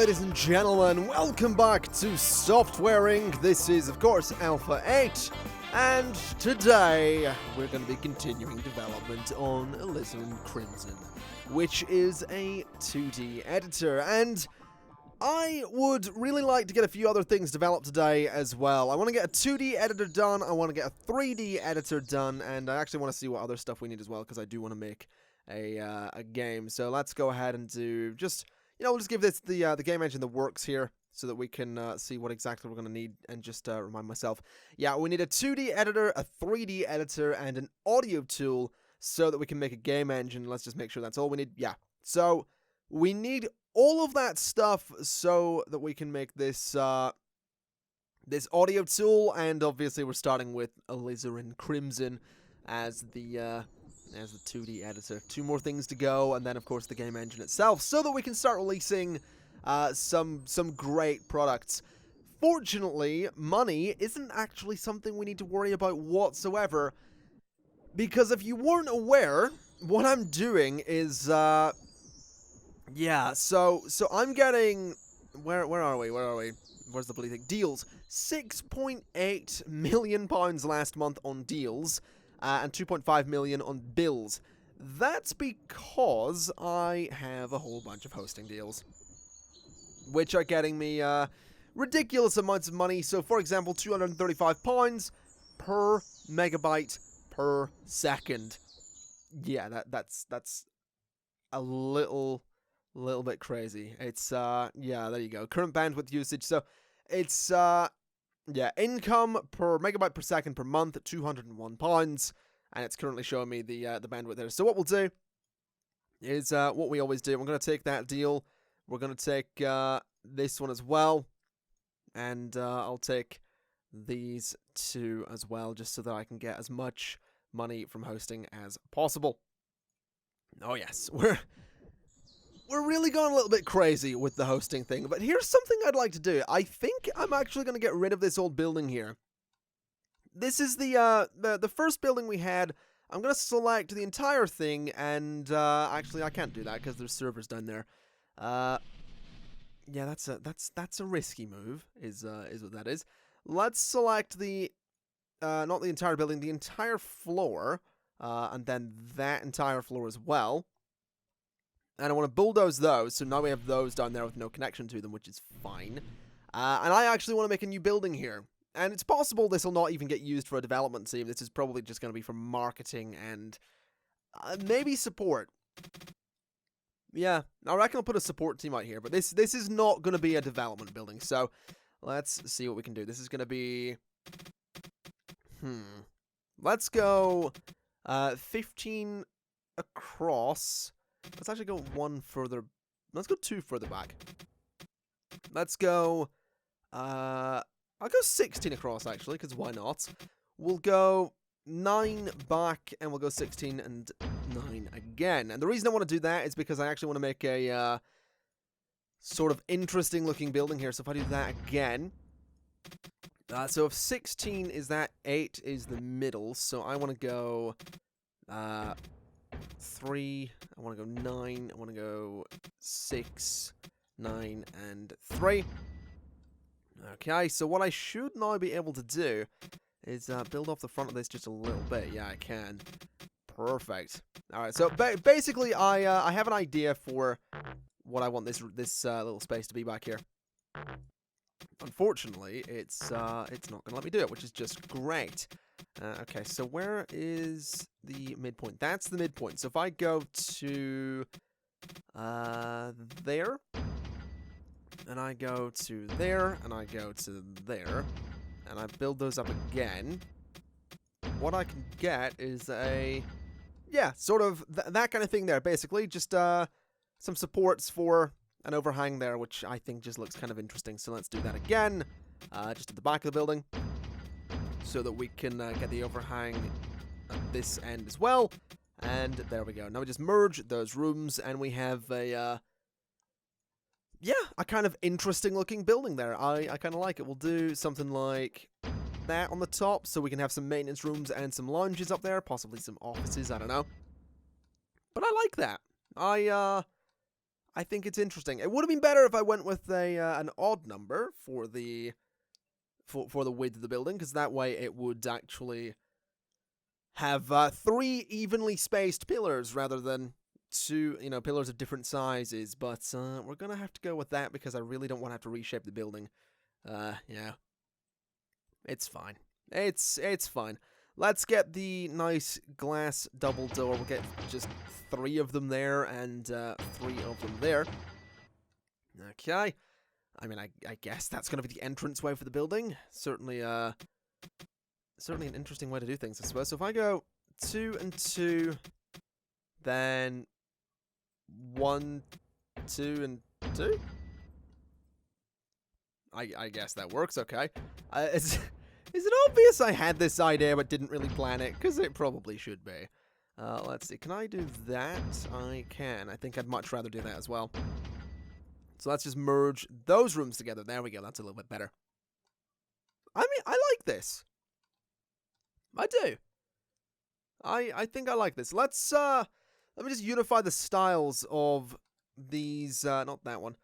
ladies and gentlemen, welcome back to Softwaring. This is, of course, Alpha 8, and today we're going to be continuing development on Alizarin Crimson, which is a 2D editor, and I would really like to get a few other things developed today as well. I want to get a 2D editor done, I want to get a 3D editor done, and I actually want to see what other stuff we need as well, because I do want to make a game. So let's go ahead and do just... we'll just give this the game engine that works here so that we can see what exactly we're going to need and just remind myself. Yeah, we need a 2D editor, a 3D editor, and an audio tool so that we can make a game engine. Let's just make sure that's all we need. Yeah, so we need all of that stuff so that we can make this this audio tool, and obviously we're starting with Alizarin Crimson as the 2D editor. Two more things to go, and then of course the game engine itself, so that we can start releasing some great products. Fortunately, money isn't actually something we need to worry about whatsoever, because if you weren't aware, what I'm doing is yeah, so I'm getting where are we? Where's the bloody thing? Deals. £6.8 million last month on deals. And 2.5 million on bills. That's because I have a whole bunch of hosting deals, which are getting me ridiculous amounts of money. So, for example, £235 per megabyte per second. Yeah, that's a little bit crazy. It's yeah, there you go. Current bandwidth usage. So it's yeah, income per megabyte per second per month at £201, and it's currently showing me the bandwidth there. So what we'll do is what we always do. We're going to take that deal. We're going to take this one as well, and I'll take these two as well, just so that I can get as much money from hosting as possible. Oh yes, we're really going a little bit crazy with the hosting thing, but here's something I'd like to do. I think I'm actually going to get rid of this old building here. This is the first building we had. I'm going to select the entire thing, and actually I can't do that because there's servers down there. Yeah, that's a risky move, is what that is. Let's select the not the entire building, the entire floor, and then that entire floor as well. And I want to bulldoze those, so now we have those down there with no connection to them, which is fine. And I actually want to make a new building here. And it's possible this will not even get used for a development team. This is probably just going to be for marketing and maybe support. Yeah, I reckon I'll put a support team out here, but this is not going to be a development building. So let's see what we can do. This is going to be... Let's go 15 across... Let's actually go one further. Let's go two further back. Let's go. I'll go 16 across actually, because why not? We'll go 9 back, and we'll go 16 and 9 again. And the reason I want to do that is because I actually want to make a sort of interesting looking building here. So if I do that again, so if 16 is that, 8 is the middle. So I want to go 3, I want to go 9, I want to go 6, 9, and 3. Okay, so what I should now be able to do is build off the front of this just a little bit. Yeah, I can. Perfect. Alright, so basically I have an idea for what I want this little space to be back here. Unfortunately, it's not going to let me do it, which is just great. Okay, so where is the midpoint? That's the midpoint. So if I go to there, and I go to there, and I go to there, and I build those up again, what I can get is a, yeah, sort of that kind of thing there, basically. Just some supports for an overhang there, which I think just looks kind of interesting. So let's do that again, just at the back of the building, so that we can get the overhang at this end as well. And there we go. Now we just merge those rooms, and we have a, yeah, a kind of interesting looking building there. I kind of like it. We'll do something like that on the top, so we can have some maintenance rooms and some lounges up there, possibly some offices, I don't know. But I like that. I think it's interesting. It would have been better if I went with an odd number for the width of the building, because that way it would actually have 3 evenly spaced pillars rather than 2, pillars of different sizes. But we're gonna have to go with that because I really don't want to have to reshape the building. Yeah, it's fine. It's fine. Let's get the nice glass double door. We'll get just 3 of them there and 3 of them there. Okay. I mean, I guess that's going to be the entranceway for the building. Certainly an interesting way to do things, I suppose. So if I go 2 and 2, then 1, 2, and 2? I guess that works, okay. Is it obvious I had this idea but didn't really plan it? Because it probably should be. Let's see. Can I do that? I can. I think I'd much rather do that as well. So let's just merge those rooms together. There we go. That's a little bit better. I mean, I like this. I do. I think I like this. Let me just unify the styles of these, not that one.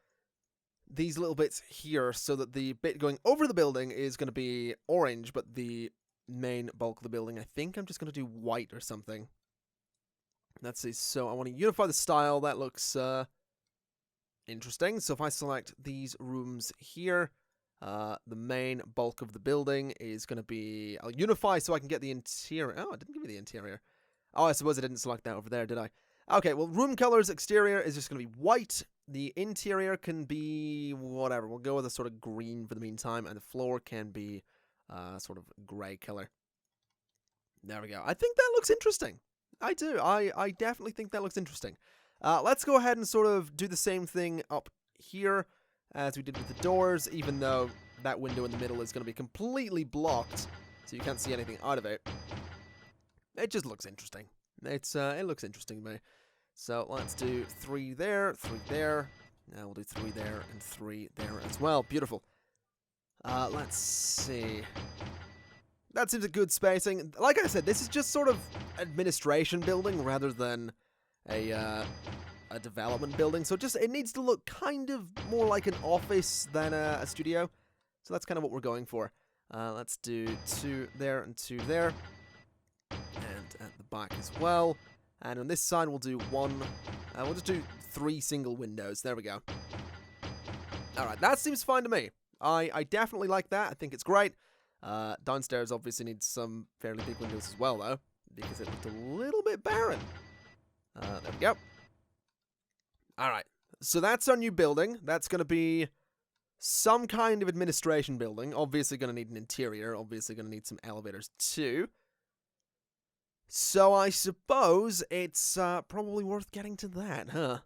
These little bits here, so that the bit going over the building is going to be orange, but the main bulk of the building, I think I'm just going to do white or something. Let's see. So I want to unify the style. That looks interesting. So if I select these rooms here, the main bulk of the building is going to be... I'll unify so I can get the interior. Oh, I didn't give me the interior. Oh, I suppose I didn't select that over there, did I? Okay, well, room colors exterior is just going to be white. The interior can be whatever. We'll go with a sort of green for the meantime, and the floor can be sort of gray color. There we go. I think that looks interesting. I do. I definitely think that looks interesting. Let's go ahead and sort of do the same thing up here as we did with the doors, even though that window in the middle is going to be completely blocked, so you can't see anything out of it. It just looks interesting. It looks interesting to me. So let's do 3 there, 3 there. Now we'll do 3 there and 3 there as well. Beautiful. Let's see. That seems a good spacing. Like I said, this is just sort of administration building rather than a development building. So it needs to look kind of more like an office than a studio. So that's kind of what we're going for. Let's do 2 there and 2 there. And at the back as well. And on this side, we'll do 1. We'll just do 3 single windows. There we go. Alright, that seems fine to me. I definitely like that. I think it's great. Downstairs obviously needs some fairly big windows as well, though, because it looked a little bit barren. There we go. Alright, so that's our new building. That's going to be some kind of administration building. Obviously going to need an interior. Obviously going to need some elevators, too. So I suppose it's probably worth getting to that, huh?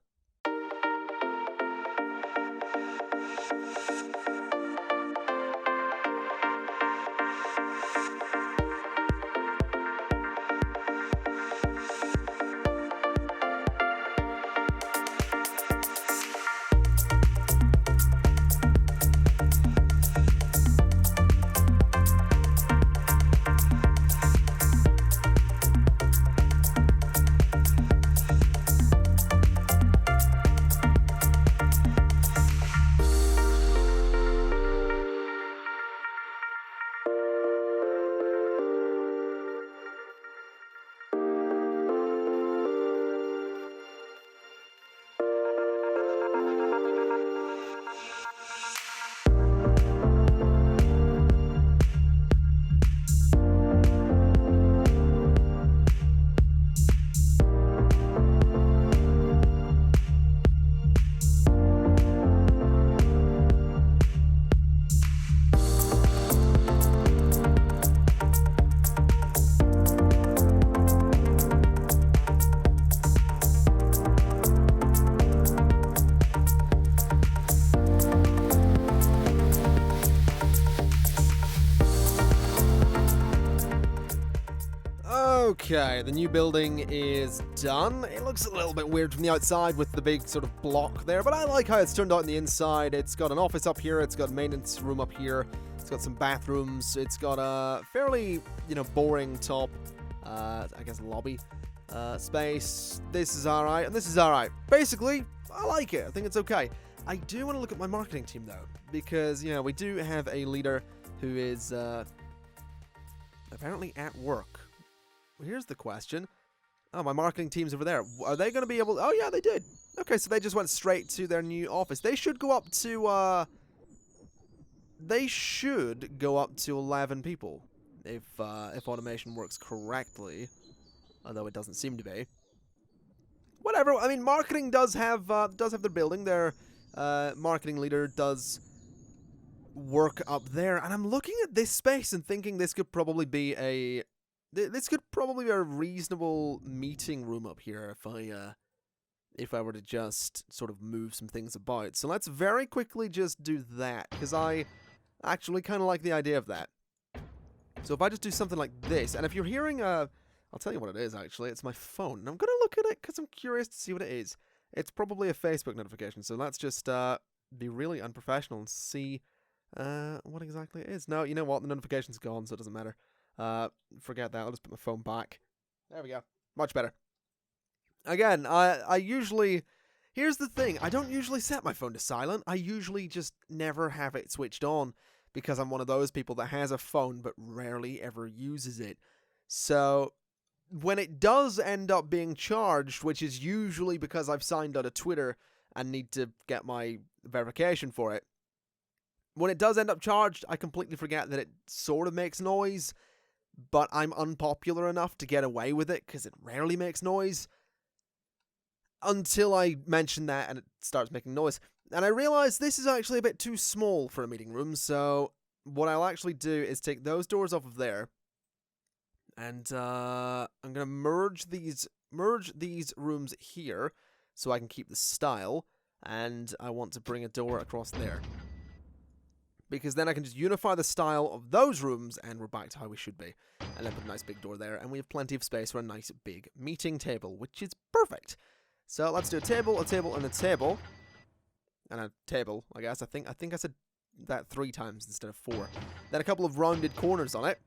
Okay, the new building is done. It looks a little bit weird from the outside with the big sort of block there, but I like how it's turned out on the inside. It's got an office up here, it's got a maintenance room up here, it's got some bathrooms, it's got a fairly, boring top, I guess lobby space. This is alright, and this is alright. Basically, I like it. I think it's okay. I do want to look at my marketing team, though, because, you know, we do have a leader who is apparently at work. Well, here's the question. Oh, my marketing team's over there. Are they going to be able... Oh, yeah, they did. Okay, so they just went straight to their new office. They should go up to... They should go up to 11 people if automation works correctly, although it doesn't seem to be. Whatever. I mean, marketing does have their building. Their marketing leader does work up there, and I'm looking at this space and thinking this could probably be a reasonable meeting room up here if I were to just sort of move some things about. So let's very quickly just do that, because I actually kind of like the idea of that. So if I just do something like this, and if you're hearing I'll tell you what it is, actually. It's my phone. And I'm going to look at it because I'm curious to see what it is. It's probably a Facebook notification, so let's just be really unprofessional and see what exactly it is. No, you know what? The notification's gone, so it doesn't matter. Forget that. I'll just put my phone back. There we go. Much better. Again, I usually... Here's the thing. I don't usually set my phone to silent. I usually just never have it switched on because I'm one of those people that has a phone but rarely ever uses it. So... when it does end up being charged, which is usually because I've signed out of Twitter and need to get my verification for it, when it does end up charged, I completely forget that it sort of makes noise, but I'm unpopular enough to get away with it because it rarely makes noise until I mention that and it starts making noise. And I realize this is actually a bit too small for a meeting room, so what I'll actually do is take those doors off of there. And I'm going to merge these rooms here so I can keep the style. And I want to bring a door across there. Because then I can just unify the style of those rooms and we're back to how we should be. And then put a nice big door there. And we have plenty of space for a nice big meeting table, which is perfect. So let's do a table, and a table. And a table, I guess. I think I said that 3 times instead of 4. Then a couple of rounded corners on it.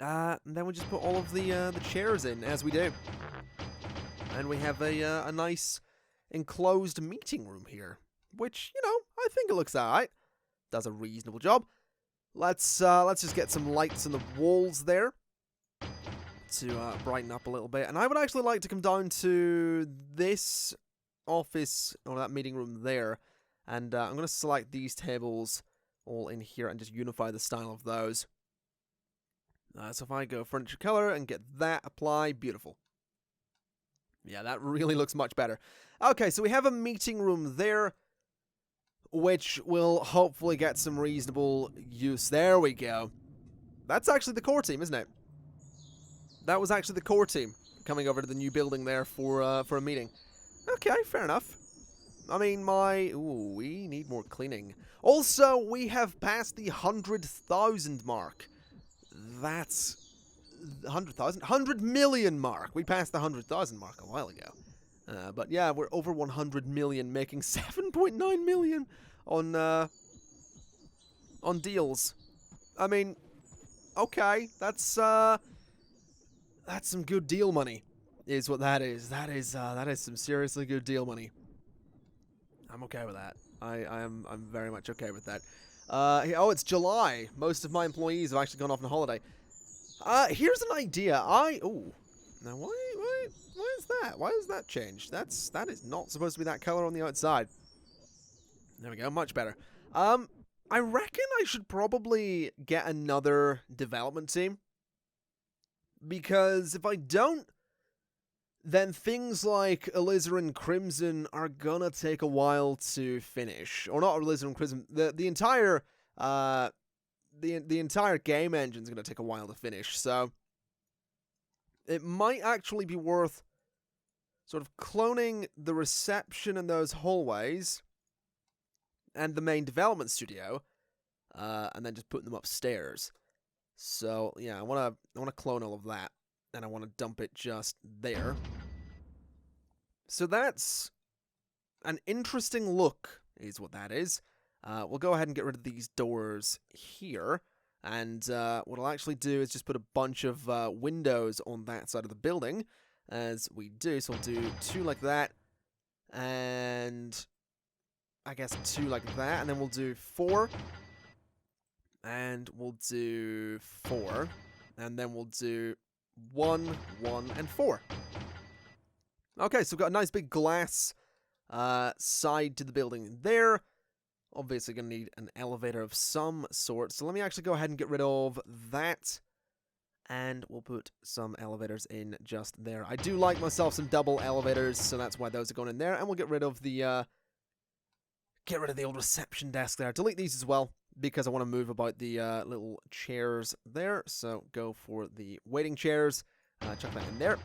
And then we just put all of the chairs in, as we do. And we have a nice enclosed meeting room here. Which, you know, I think it looks alright. Does a reasonable job. Let's just get some lights on the walls there. To brighten up a little bit. And I would actually like to come down to this office, or that meeting room there. And I'm going to select these tables all in here and just unify the style of those. So if I go furniture color and get that, apply, beautiful. Yeah, that really looks much better. Okay, so we have a meeting room there, which will hopefully get some reasonable use. There we go. That's actually the core team, isn't it? That was actually the core team coming over to the new building there for a meeting. Okay, fair enough. I mean, we need more cleaning. Also, we have passed the 100,000 mark. That's 100,000? 100 million mark. We passed the 100,000 mark a while ago. But yeah, we're over 100 million, making 7.9 million on deals. I mean, okay, that's some good deal money, is what that is. That is some seriously good deal money. I'm okay with that. I'm very much okay with that. Oh, it's July. Most of my employees have actually gone off on holiday. Here's an idea. Now why is that? Why has that changed? That is not supposed to be that color on the outside. There we go. Much better. I reckon I should probably get another development team. Because if I don't, then things like Alizarin Crimson are gonna take a while to finish. Or not Alizarin Crimson, the entire the entire game engine's gonna take a while to finish, so it might actually be worth sort of cloning the reception in those hallways and the main development studio, and then just putting them upstairs. So yeah, I wanna clone all of that, and I wanna dump it just there. So that's an interesting look, is what that is. We'll go ahead and get rid of these doors here, and what I'll actually do is just put a bunch of windows on that side of the building, as we do. So I'll do 2 like that, I guess, 2 like that, and then we'll do 4. And we'll do 4. And then we'll do 1, 1, and 4. Okay, so we've got a nice big glass side to the building there. Obviously going to need an elevator of some sort. So let me actually go ahead and get rid of that. And we'll put some elevators in just there. I do like myself some double elevators, so that's why those are going in there. And we'll get rid of the old reception desk there. Delete these as well, because I want to move about the little chairs there. So go for the waiting chairs. Chuck that in there.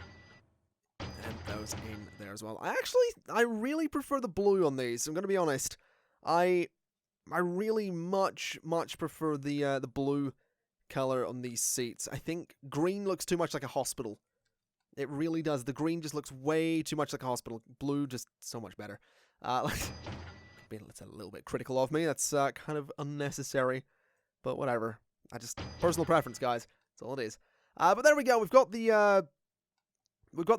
And those in there as well. I really prefer the blue on these. I'm going to be honest. I really much prefer the blue color on these seats. I think green looks too much like a hospital. It really does. The green just looks way too much like a hospital. Blue just so much better. It's a little bit critical of me. That's kind of unnecessary, but whatever. Personal preference, guys. That's all it is. But there we go. We've got the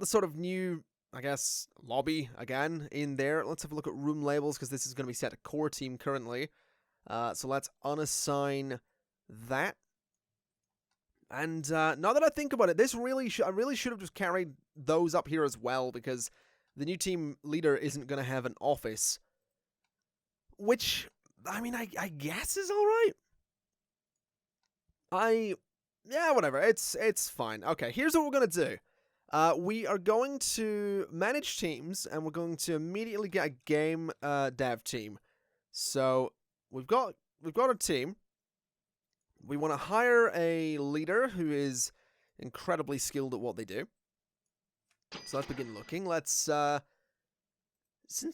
sort of new, I guess, lobby again in there. Let's have a look at room labels, because this is going to be set to core team currently. So let's unassign that. And now that I think about it, I really should have just carried those up here as well, because the new team leader isn't going to have an office. Which, I mean, I guess is alright. Yeah, whatever. It's fine. Okay, here's what we're going to do. We are going to manage teams, and we're going to immediately get a game dev team. So we've got a team. We want to hire a leader who is incredibly skilled at what they do. So let's begin looking. Since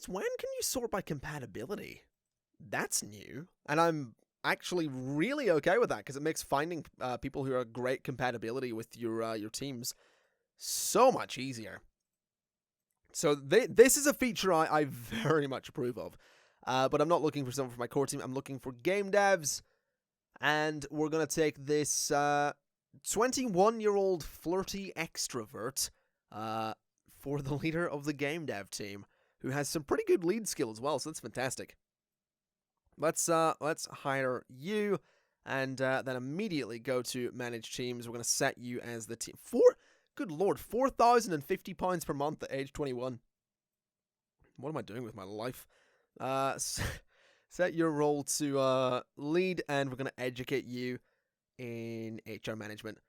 when can you sort by compatibility? That's new, and I'm actually really okay with that, because it makes finding people who are great compatibility with your teams so much easier. So this is a feature I very much approve of. But I'm not looking for someone for my core team. I'm looking for game devs. And we're going to take this 21-year-old flirty extrovert for the leader of the game dev team, who has some pretty good lead skill as well, so that's fantastic. Let's hire you, and then immediately go to manage teams. We're going to set you as the team. Good lord, £4,050 per month at age 21. What am I doing with my life? Set your role to lead, and we're going to educate you in HR management.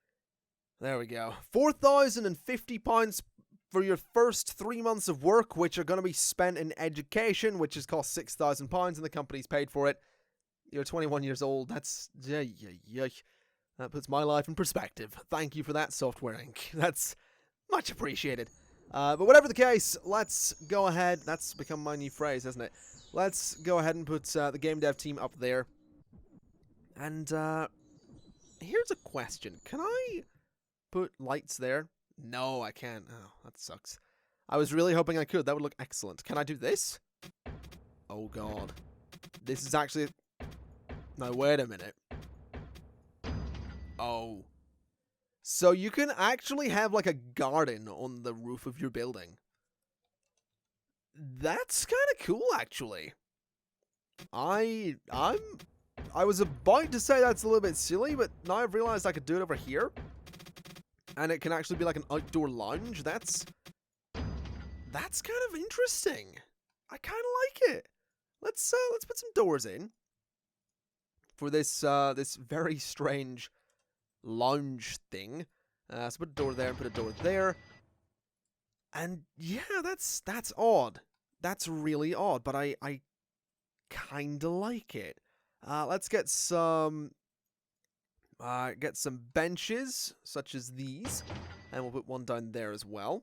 There we go. £4,050 for your first 3 months of work, which are going to be spent in education, which has cost £6,000, and the company's paid for it. You're 21 years old. That's... That puts my life in perspective. Thank you for that, Software Inc. That's much appreciated. But whatever the case, let's go ahead. That's become my new phrase, hasn't it? Let's go ahead and put the game dev team up there. And here's a question. Can I put lights there? No, I can't. Oh, that sucks. I was really hoping I could. That would look excellent. Can I do this? Oh, God. This is actually... No, wait a minute. Oh. So you can actually have, like, a garden on the roof of your building. That's kind of cool, actually. I was about to say that's a little bit silly, but now I've realized I could do it over here. And it can actually be like an outdoor lounge. That's kind of interesting. I kind of like it. Let's put some doors in for this this very strange lounge thing. So put a door there and put a door there. And yeah, that's odd. That's really odd, but I kind of like it. Let's get some benches such as these, and we'll put one down there as well.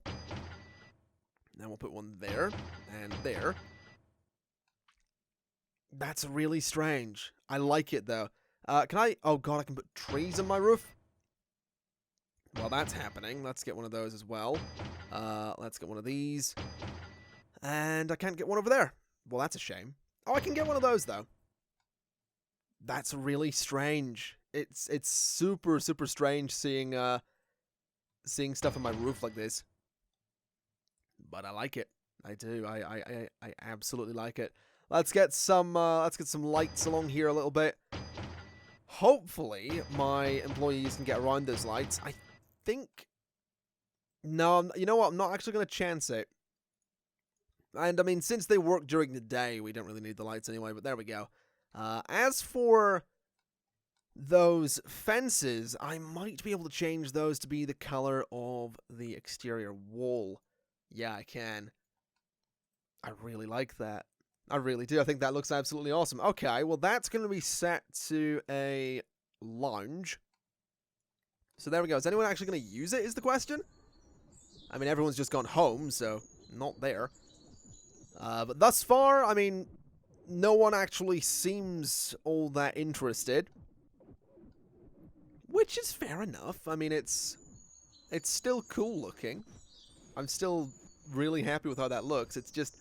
Then we'll put one there and there. That's really strange. I like it though. Can I? Oh god, I can put trees on my roof. Well, that's happening. Let's get one of those as well. Let's get one of these. And I can't get one over there. Well, that's a shame. Oh, I can get one of those, though. That's really strange. It's super, super strange seeing stuff on my roof like this. But I like it. I do. I absolutely like it. Let's get some lights along here a little bit. Hopefully, my employees can get around those lights. I think... No, you know what? I'm not actually going to chance it. And, I mean, since they work during the day, we don't really need the lights anyway, but there we go. As for those fences, I might be able to change those to be the color of the exterior wall. Yeah, I can. I really like that. I really do. I think that looks absolutely awesome. Okay, well, that's going to be set to a lounge. So there we go. Is anyone actually going to use it, is the question? I mean, everyone's just gone home, so not there. But thus far, I mean, no one actually seems all that interested. Which is fair enough. I mean, it's still cool looking. I'm still really happy with how that looks. It's just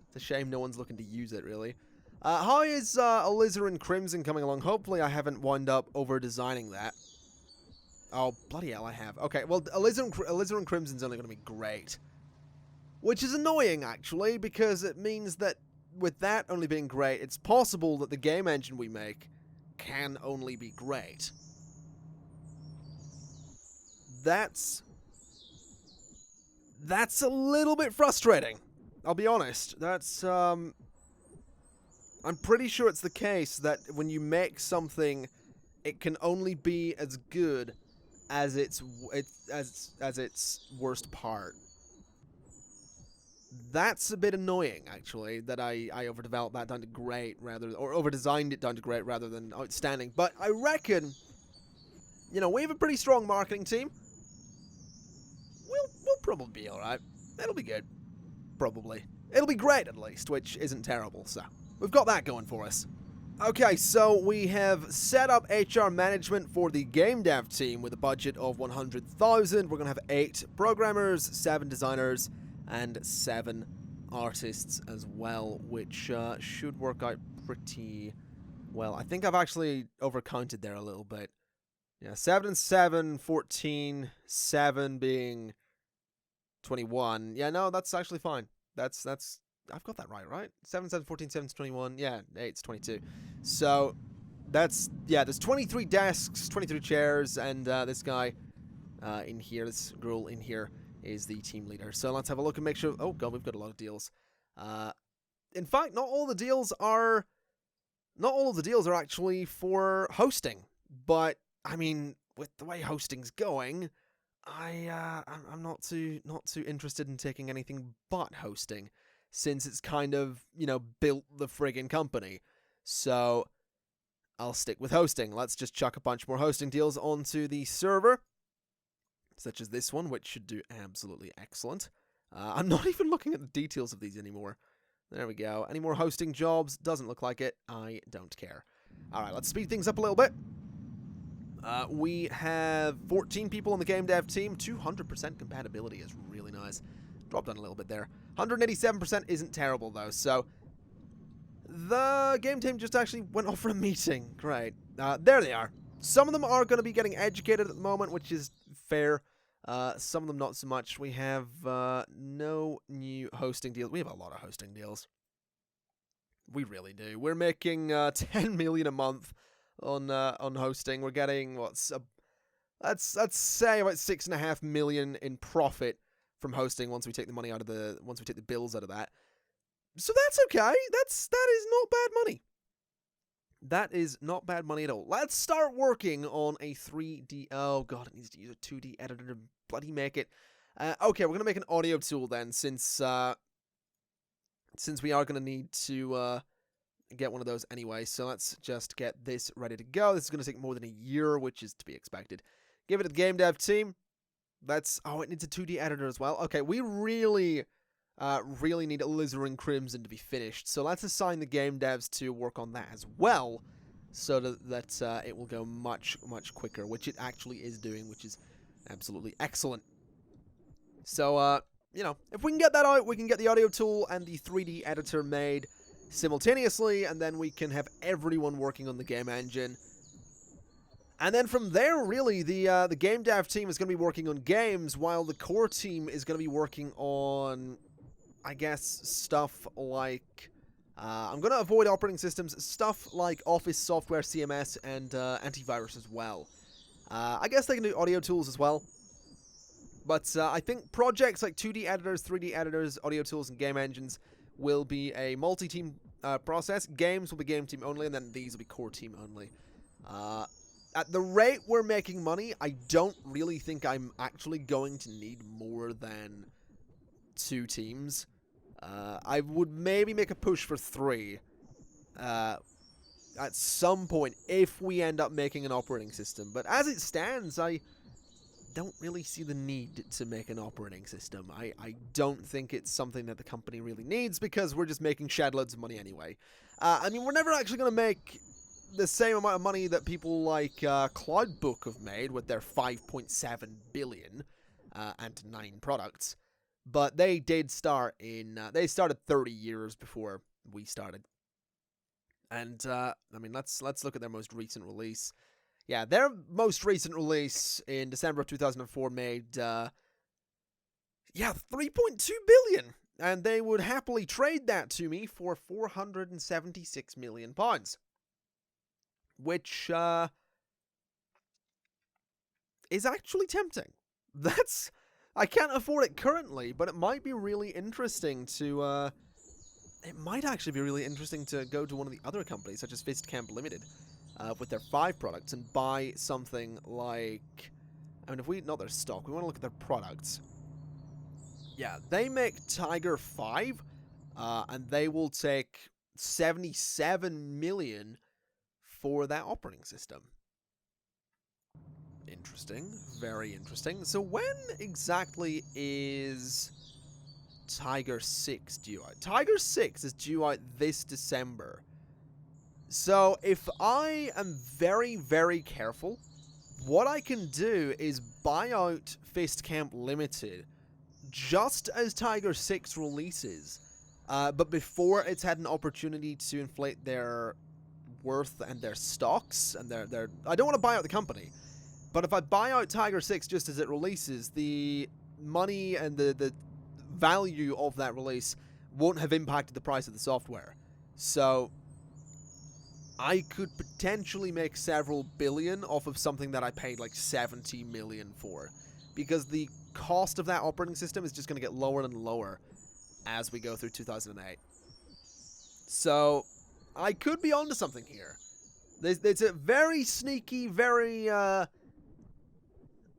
it's a shame no one's looking to use it, really. How is Alizarin Crimson coming along? Hopefully I haven't wound up over-designing that. Oh, bloody hell, I have. Okay, well, Alizarin Crimson's only going to be great. Which is annoying, actually, because it means that with that only being great, it's possible that the game engine we make can only be great. That's a little bit frustrating. I'll be honest. That's, I'm pretty sure it's the case that when you make something, it can only be as good as its worst part. That's a bit annoying, actually, that I overdeveloped that down to great or overdesigned it down to great rather than outstanding. But I reckon, you know, we have a pretty strong marketing team. We'll probably be alright. It'll be good. Probably. It'll be great, at least, which isn't terrible, so we've got that going for us. Okay, so we have set up HR management for the game dev team with a budget of 100,000. We're going to have 8 programmers, 7 designers, and 7 artists as well, which should work out pretty well. I think I've actually overcounted there a little bit. Yeah, 7 and 7, 14, 7 being 21. Yeah, no, that's actually fine. That's I've got that right? 7, 7, 14, 7, 21. Yeah, 8's 22. So that's, yeah, there's 23 desks, 23 chairs, and this guy in here, this girl in here is the team leader. So let's have a look and make sure. Oh god, we've got a lot of deals. In fact, not all of the deals are actually for hosting. But I mean, with the way hosting's going, I'm not too interested in taking anything but hosting, since it's kind of, you know, built the friggin' company. So I'll stick with hosting. Let's just chuck a bunch more hosting deals onto the server, such as this one, which should do absolutely excellent. I'm not even looking at the details of these anymore. There we go. Any more hosting jobs? Doesn't look like it. I don't care. Alright, let's speed things up a little bit. We have 14 people on the game dev team. 200% compatibility is really nice. Dropped down a little bit there. 187% isn't terrible, though. So the game team just actually went off for a meeting. Great. There they are. Some of them are going to be getting educated at the moment, which is fair. Some of them not so much. We have no new hosting deals. We have a lot of hosting deals. We really do. We're making 10 million a month on hosting. We're getting let's say about 6.5 million in profit from hosting once we take the money out of once we take the bills out of that. So that's okay. That is not bad money. That is not bad money at all. Let's start working on a 3D. Oh god, it needs to use a 2D editor to bloody make it. Okay, we're gonna make an audio tool then, since we are gonna need to get one of those anyway. So let's just get this ready to go. This is gonna take more than a year, which is to be expected. Give it to the game dev team. Oh, it needs a 2D editor as well. Okay, we really need Alizarin Crimson to be finished. So let's assign the game devs to work on that as well, so that it will go much, much quicker, which it actually is doing, which is absolutely excellent. So, you know, if we can get that out, we can get the audio tool and the 3D editor made simultaneously, and then we can have everyone working on the game engine. And then from there, really, the game dev team is going to be working on games, while the core team is going to be working on, I guess, stuff like I'm going to avoid operating systems, stuff like Office software, CMS, and antivirus as well. I guess they can do audio tools as well. But I think projects like 2D editors, 3D editors, audio tools, and game engines will be a multi-team process. Games will be game team only, and then these will be core team only. At the rate we're making money, I don't really think I'm actually going to need more than 2 teams. I would maybe make a push for 3 at some point if we end up making an operating system. But as it stands, I don't really see the need to make an operating system. I don't think it's something that the company really needs because we're just making shed loads of money anyway. I mean, we're never actually going to make the same amount of money that people like Cloudbook have made with their 5.7 billion and 9 products. But they did start in... they started 30 years before we started. And, I mean, let's look at their most recent release. Yeah, their most recent release in December of 2004 made, 3.2 billion. And they would happily trade that to me for £476 million. Which, is actually tempting. I can't afford it currently, but it might be really interesting to, it might actually be really interesting to go to one of the other companies, such as Fistcamp Limited, with their 5 products and buy something like... I mean, if we... not their stock, we want to look at their products. Yeah, they make Tiger 5, and they will take 77 million for that operating system. Interesting. Very interesting. So when exactly is Tiger 6 due out? Tiger 6 is due out this December. So if I am very, very careful, what I can do is buy out Fistcamp Limited just as Tiger 6 releases, but before it's had an opportunity to inflate their worth and their stocks and their I don't want to buy out the company, but if I buy out Tiger 6 just as it releases, the money and the value of that release won't have impacted the price of the software. So I could potentially make several billion off of something that I paid like 70 million for, because the cost of that operating system is just going to get lower and lower as we go through 2008. So I could be onto something here. It's a very sneaky, very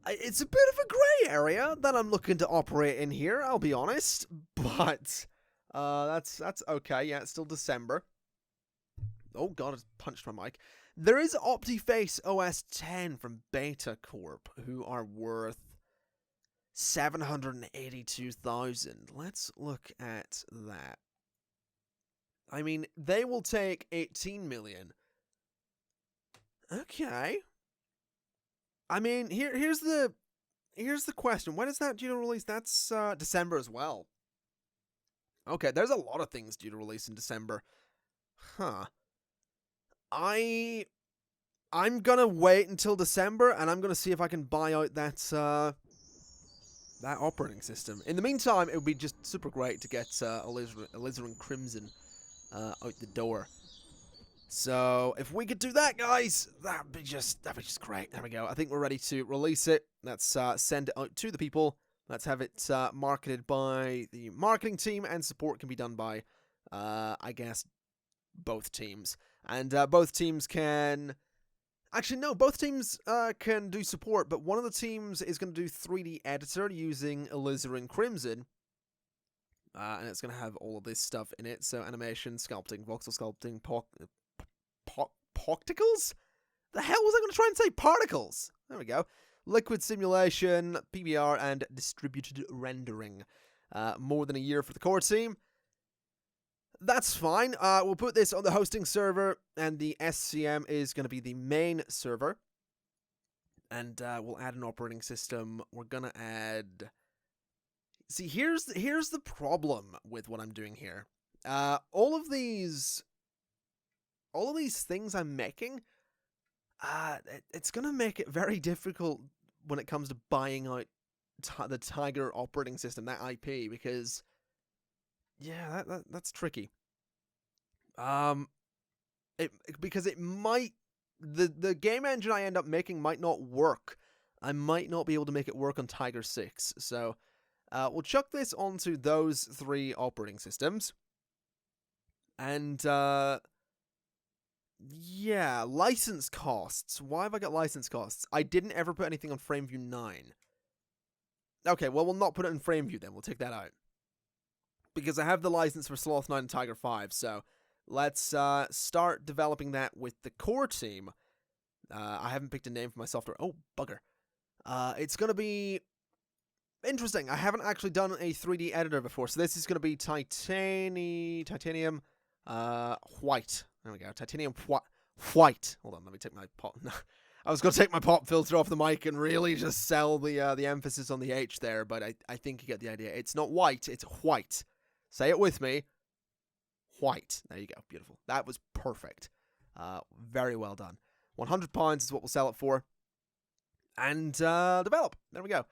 it's a bit of a grey area that I'm looking to operate in here, I'll be honest, but that's okay. Yeah, it's still December. Oh god, I punched my mic. There is OptiFace OS 10 from Beta Corp, who are worth 782,000. Let's look at that. I mean, they will take 18 million. Okay. I mean, here's the question. When is that due to release? That's December as well. Okay, there's a lot of things due to release in December. Huh. I'm gonna wait until December, and I'm gonna see if I can buy out that operating system. In the meantime, it would be just super great to get Alizarin Crimson out the door. So if we could do that, guys, that'd be just great. There we go. I think we're ready to release it. Let's send it out to the people. Let's have it marketed by the marketing team, and support can be done by, I guess, both teams. And both teams can... Actually, no, both teams can do support, but one of the teams is going to do 3D editor using Alizarin Crimson. And it's going to have all of this stuff in it. So animation, sculpting, voxel sculpting, particles? The hell was I going to try and say? Particles! There we go. Liquid simulation, PBR, and distributed rendering. More than a year for the core team. That's fine. We'll put this on the hosting server, and the SCM is going to be the main server. And we'll add an operating system. We're going to add... See, here's the problem with what I'm doing here. All of these things I'm making, it's going to make it very difficult when it comes to buying out the Tiger operating system, that IP, because... yeah, that's tricky. Because it might, the game engine I end up making might not work. I might not be able to make it work on Tiger 6. So we'll chuck this onto those 3 operating systems. And yeah, license costs. Why have I got license costs? I didn't ever put anything on FrameView 9. Okay, well, we'll not put it in FrameView then. We'll take that out. Because I have the license for Sloth 9 and Tiger 5, so let's start developing that with the core team. I haven't picked a name for my software. Oh, bugger. It's going to be interesting. I haven't actually done a 3D editor before, so this is going to be titanium white. There we go. Titanium white. Hold on, let me take my pop. I was going to take my pop filter off the mic and really just sell the emphasis on the H there, but I think you get the idea. It's not white, it's white. Say it with me. White. There you go. Beautiful. That was perfect. Very well done. £100 is what we'll sell it for. And develop. There we go.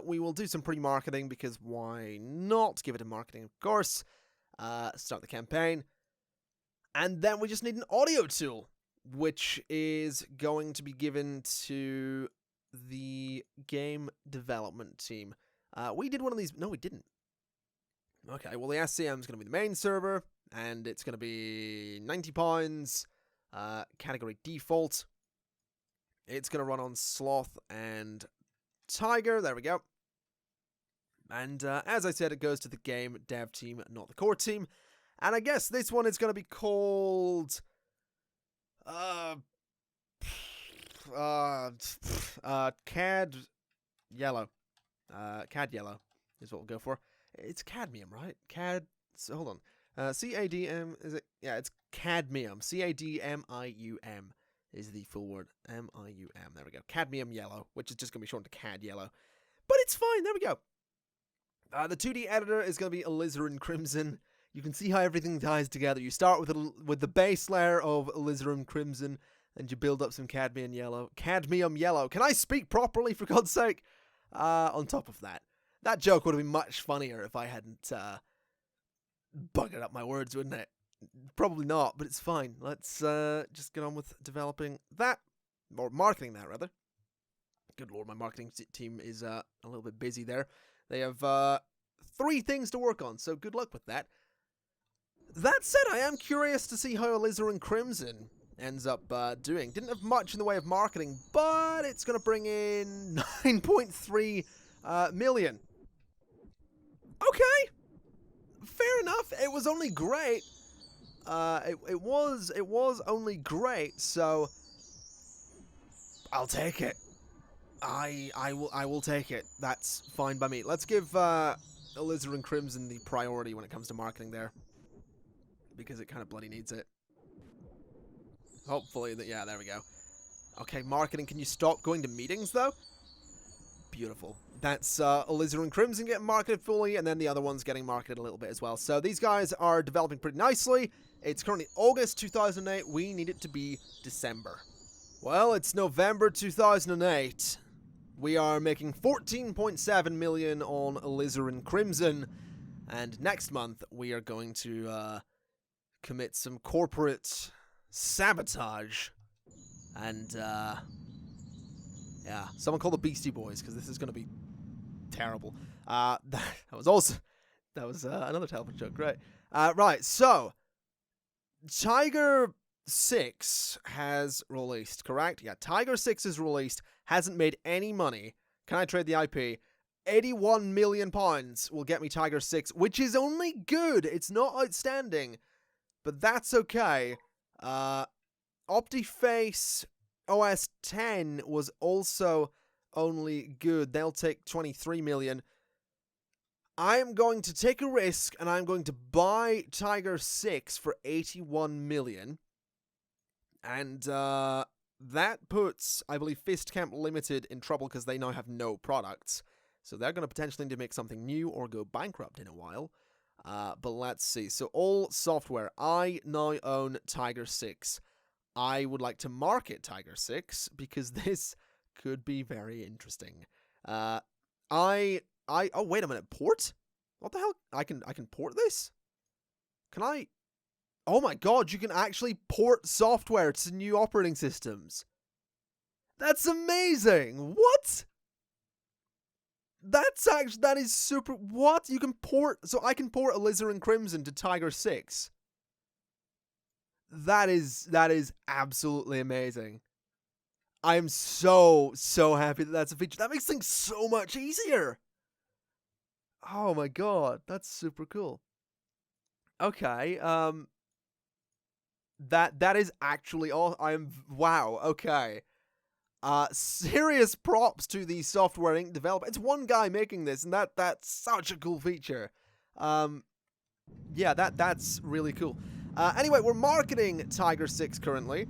We will do some pre-marketing because why not? Give it a marketing, of course. Start the campaign. And then we just need an audio tool, which is going to be given to the game development team. We did one of these. No, we didn't. Okay, well, the SCM is going to be the main server, and it's going to be £90. Category default. It's going to run on Sloth and Tiger. There we go. And as I said, it goes to the game dev team, not the core team. And I guess this one is going to be called CAD Yellow. CAD Yellow is what we'll go for. It's cadmium, right? CAD. So hold on. CADM, is it? Yeah, it's cadmium. CADMIUM is the full word. MIUM. There we go. Cadmium Yellow, which is just going to be shortened to CAD Yellow. But it's fine. There we go. The 2D editor is going to be Alizarin Crimson. You can see how everything ties together. You start with the base layer of Alizarin Crimson, and you build up some Cadmium Yellow. Cadmium Yellow. Can I speak properly, for God's sake? On top of that. That joke would have been much funnier if I hadn't buggered up my words, wouldn't it? Probably not, but it's fine. Let's just get on with developing that. Or marketing that, rather. Good lord, my marketing team is a little bit busy there. They have 3 things to work on, so good luck with that. That said, I am curious to see how Alizarin Crimson ends up doing. Didn't have much in the way of marketing, but it's going to bring in 9.3 million. Okay, fair enough. It was only great. It was only great. So I'll take it. I will take it. That's fine by me. Let's give Alizarin Crimson the priority when it comes to marketing there, because it kind of bloody needs it. Hopefully that, yeah, there we go. Okay, marketing. Can you stop going to meetings though? Beautiful. That's Alizarin Crimson getting marketed fully, and then the other one's getting marketed a little bit as well. So these guys are developing pretty nicely. It's currently August 2008. We need it to be December. Well, it's November 2008. We are making 14.7 million on Alizarin Crimson, and next month we are going to commit some corporate sabotage. And yeah, someone call the Beastie Boys, because this is going to be terrible. That was another telephone joke, right? Right, so Tiger 6 has released, correct? Yeah, Tiger 6 is released, hasn't made any money. Can I trade the IP? £81 million will get me Tiger 6, which is only good. It's not outstanding, but that's okay. Optiface OS 10 was also only good. They'll take 23 million. I am going to take a risk, and I'm going to buy Tiger 6 for 81 million. And that puts, I believe, Fistcamp Limited in trouble because they now have no products. So they're going to potentially need to make something new or go bankrupt in a while. But let's see. So all software. I now own Tiger 6. I would like to market Tiger 6 because this could be very interesting. Oh, wait a minute. Port? What the hell? I can port this? Can I? Oh my god, you can actually port software to new operating systems. That's amazing! What? That is super... What? You can port... So I can port Alizarin Crimson to Tiger 6. That is absolutely amazing. I am so happy that that's a feature. That makes things so much easier. Oh my god, that's super cool. Okay, that is actually all. Wow. Okay. Serious props to the Software Inc. developer. It's one guy making this, and that's such a cool feature. Yeah, that's really cool. Anyway, we're marketing Tiger 6 currently.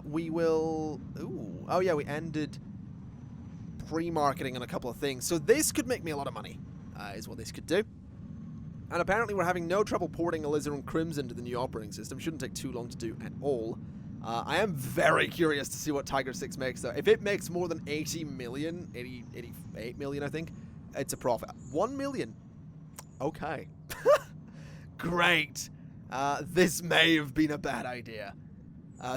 We will... Ooh. Oh yeah, we ended pre-marketing on a couple of things. So this could make me a lot of money, is what this could do. And apparently we're having no trouble porting Alizarin Crimson to the new operating system. Shouldn't take too long to do at all. I am very curious to see what Tiger 6 makes, though. If it makes more than 80 million, 88 million, I think, it's a profit. 1 million. Okay. Great. This may have been a bad idea.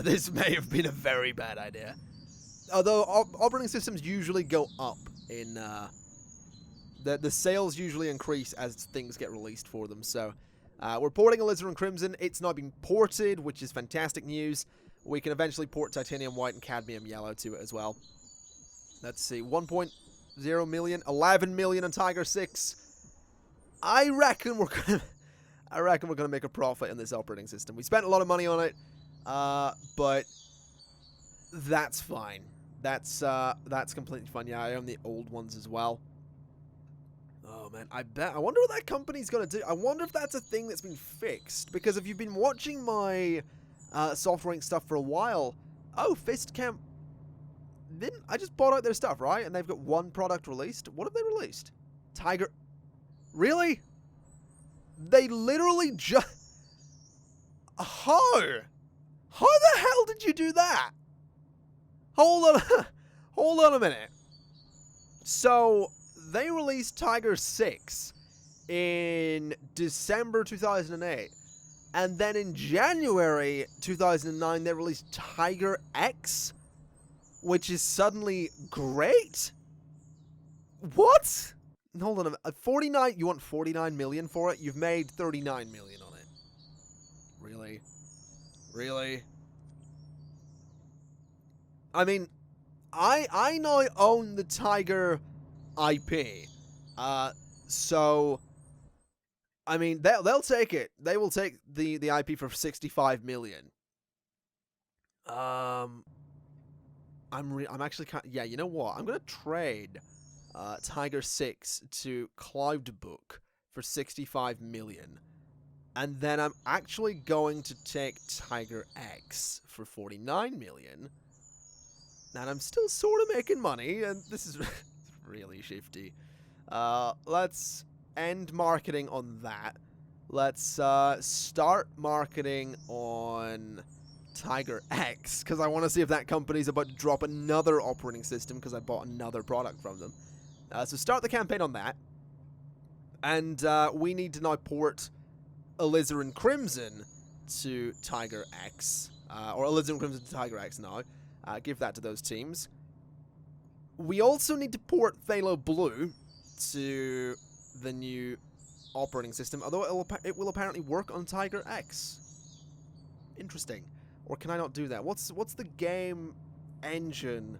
This may have been a very bad idea. Although operating systems usually go up in... The sales usually increase as things get released for them. So we're porting Alizarin Crimson. It's now been ported, which is fantastic news. We can eventually port Titanium White and Cadmium Yellow to it as well. Let's see. 1.0 million. 11 million on Tiger 6. I reckon we're gonna make a profit in this operating system. We spent a lot of money on it, but that's fine. That's completely fine. Yeah, I own the old ones as well. Oh man, I wonder what that company's gonna do. I wonder if that's a thing that's been fixed, because if you've been watching my Software Inc. stuff for a while, oh, Fist Camp. I just bought out their stuff, right? And they've got one product released. What have they released? Tiger. Really? They literally just... How? How the hell did you do that? Hold on. Hold on a minute. So, they released Tiger 6 in December 2008. And then in January 2009, they released Tiger X, which is suddenly great? What? Hold on a minute. 49, you want 49 million for it? You've made 39 million on it. Really? Really? I mean, I now own the Tiger IP. So, I mean, they'll take it. They will take the IP for 65 million. I'm actually kind of, yeah, you know what? I'm gonna trade Tiger 6 to Cloudbook for 65 million. And then I'm actually going to take Tiger X for 49 million. And I'm still sort of making money, and this is really shifty. Let's end marketing on that. Let's start marketing on Tiger X, because I want to see if that company's about to drop another operating system, because I bought another product from them. So start the campaign on that. And we need to now port Alizarin Crimson to Tiger X. Or Alizarin Crimson to Tiger X now. Give that to those teams. We also need to port Phalo Blue to the new operating system, although it will apparently work on Tiger X. Interesting. Or can I not do that? What's the game engine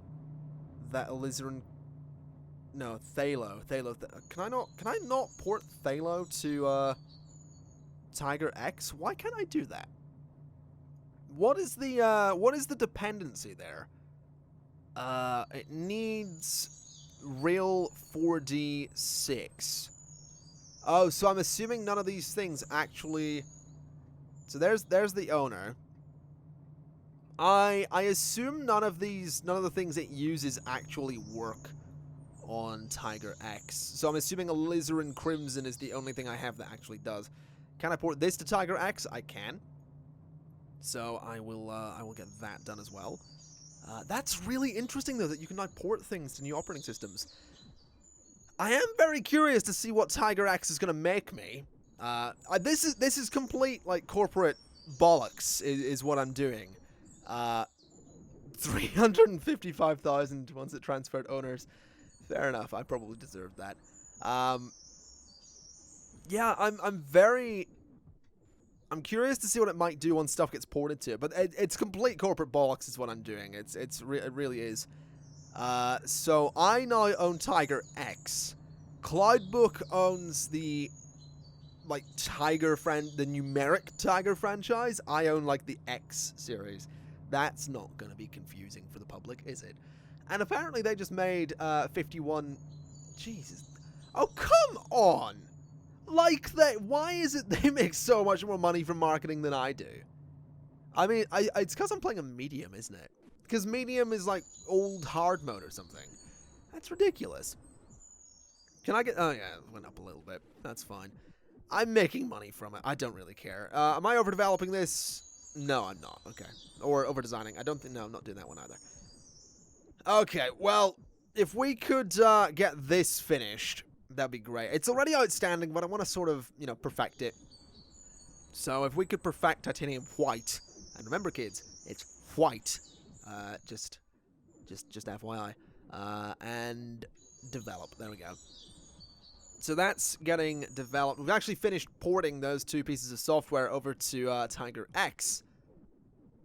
that Alizarin... No, Phalo. Can I not port Phalo to Tiger X? Why can't I do that? What is the dependency there? It needs Real 4D6. Oh, so I'm assuming none of these things actually... So there's the owner. I assume none of the things it uses actually work on Tiger X. So I'm assuming Alizarin Crimson is the only thing I have that actually does. Can I port this to Tiger X? I can. So I will get that done as well. That's really interesting, though, that you can now port things to new operating systems. I am very curious to see what Tiger X is going to make me. This is complete, like, corporate bollocks is what I'm doing. 355,000 once it transferred owners. Fair enough. I probably deserved that. Yeah, I'm curious to see what it might do once stuff gets ported to it, but it's complete corporate bollocks is what I'm doing. It really is. So I now own Tiger X. Cloudbook owns the the numeric Tiger franchise. I own like the X series. That's not going to be confusing for the public, is it? And apparently they just made 51. Jesus. Oh, come on. Like, why is it they make so much more money from marketing than I do? I mean, it's because I'm playing a medium, isn't it? Because medium is like old hard mode or something. That's ridiculous. Can I get... Oh, yeah, it went up a little bit. That's fine. I'm making money from it. I don't really care. Am I overdeveloping this? No, I'm not. Okay. Or overdesigning. I don't think... No, I'm not doing that one either. Okay, well, if we could get this finished... That'd be great. It's already outstanding, but I want to sort of, perfect it. So if we could perfect titanium white, and remember, kids, it's white. Just FYI. And develop. There we go. So that's getting developed. We've actually finished porting those two pieces of software over to Tiger X.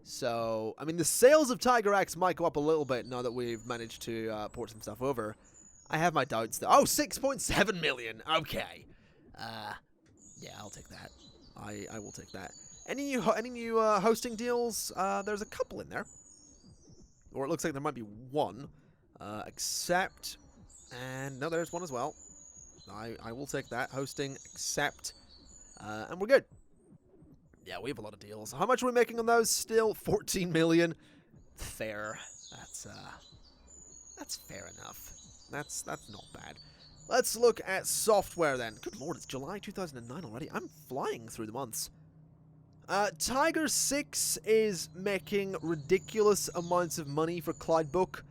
So, I mean, the sales of Tiger X might go up a little bit now that we've managed to port some stuff over. I have my doubts, though. Oh, 6.7 million. Okay. Yeah, I'll take that. I will take that. Any new hosting deals? There's a couple in there. Or it looks like there might be one. Accept. And no, there's one as well. I will take that. Hosting, accept. And we're good. Yeah, we have a lot of deals. How much are we making on those still? 14 million. Fair. That's fair enough. That's not bad. Let's look at software then. Good lord, it's July 2009 already. I'm flying through the months. Tiger 6 is making ridiculous amounts of money for Cloudbook.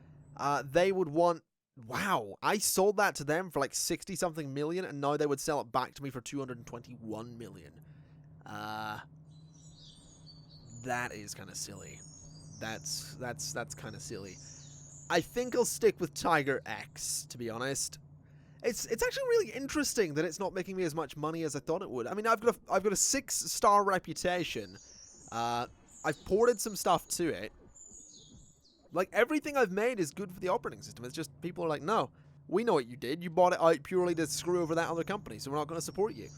They would want... Wow, I sold that to them for like 60-something million, and now they would sell it back to me for 221 million. That is kind of silly. That's kind of silly. I think I'll stick with Tiger X, to be honest. It's actually really interesting that it's not making me as much money as I thought it would. I mean, I've got a 6-star reputation. I've ported some stuff to it. Like, everything I've made is good for the operating system. It's just people are like, no, we know what you did. You bought it out purely to screw over that other company, so we're not going to support you.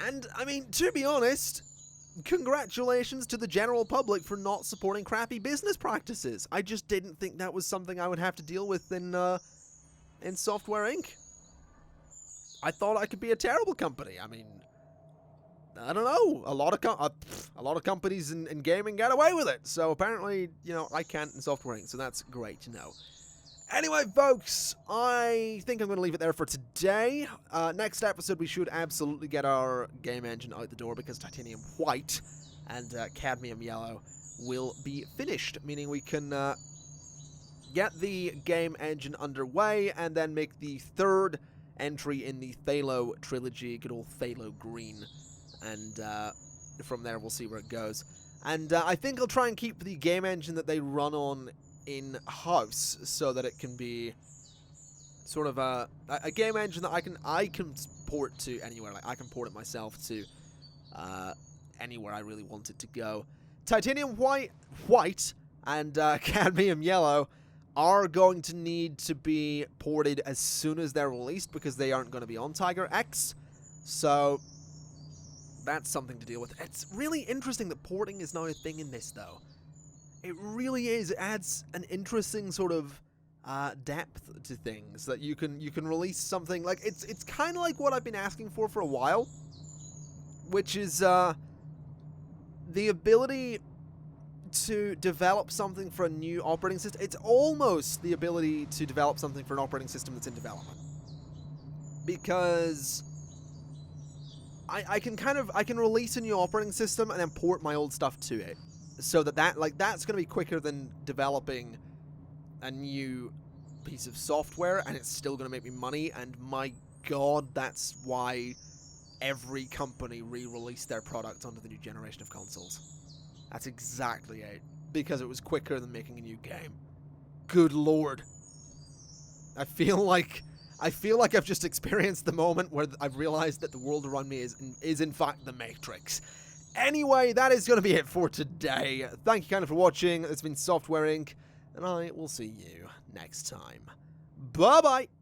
And, I mean, to be honest... Congratulations to the general public for not supporting crappy business practices. I just didn't think that was something I would have to deal with in Software Inc. I thought I could be a terrible company. I mean, I don't know. A lot of companies in gaming get away with it. So apparently, I can't in Software Inc. So that's great to know. Anyway, folks, I think I'm going to leave it there for today. Next episode, we should absolutely get our game engine out the door because Titanium White and Cadmium Yellow will be finished, meaning we can get the game engine underway and then make the third entry in the Phalo trilogy, good old Phalo Green, and from there we'll see where it goes. And I think I'll try and keep the game engine that they run on in-house so that it can be sort of a game engine that I can port to anywhere. Like, I can port it myself to anywhere I really want it to go. Titanium White and Cadmium Yellow are going to need to be ported as soon as they're released because they aren't going to be on Tiger X. So that's something to deal with. It's really interesting that porting is now a thing in this, though. It really is. It adds an interesting sort of depth to things that you can release something like it's kind of like what I've been asking for a while, which is the ability to develop something for a new operating system. It's almost the ability to develop something for an operating system that's in development, because I can release a new operating system and then port my old stuff to it. So that's going to be quicker than developing a new piece of software, and it's still going to make me money, and my god, that's why every company re-released their product onto the new generation of consoles. That's exactly it. Because it was quicker than making a new game. Good lord. I feel like I've just experienced the moment where I've realized that the world around me is in fact the Matrix. Anyway, that is going to be it for today. Thank you kind of for watching. It's been Software Inc., and I will see you next time. Bye-bye!